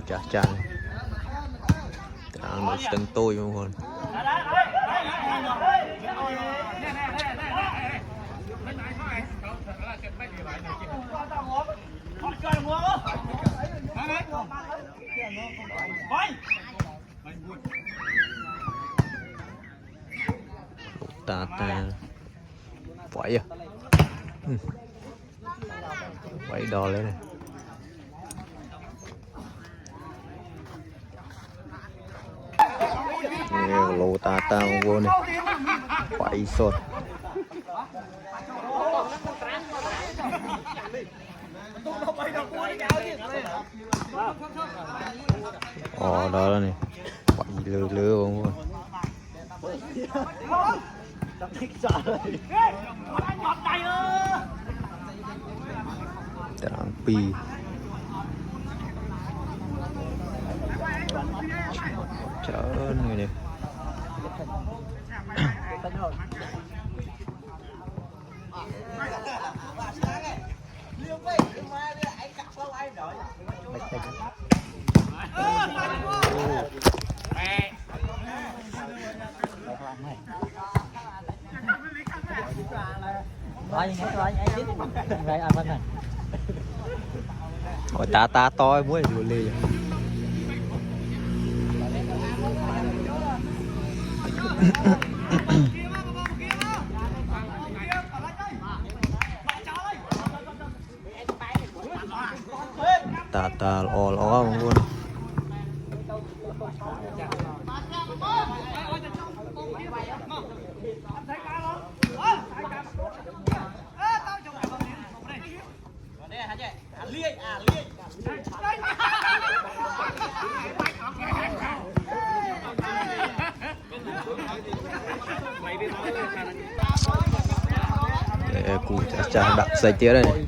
chả chăn đang một từng tôi không còn ta quậy à quậy đò lên này lô ta vô này quậy sốt đó là này quậy lừa không luôn đang pi chở người này hỏi ta to muối vừa lì ta lo luôn cụ chả đặt dây tía đây này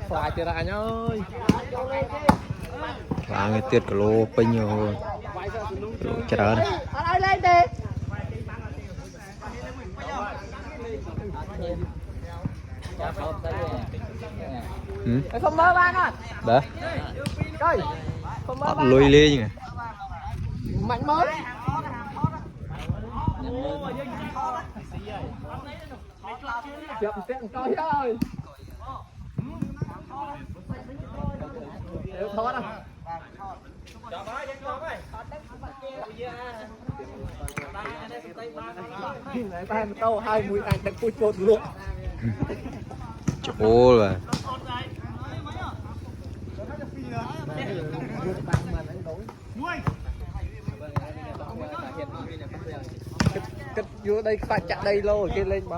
và người tiết của lô pin nhiều lô chả đây không mơ ba nè đấy lôi lê như này mạnh mới chậm tiện coi ơi thoát à này ba tao hai mũi anh đang cùi cột luôn chỗ rồi cất vô đây phải chặt đây lâu rồi kia lên mà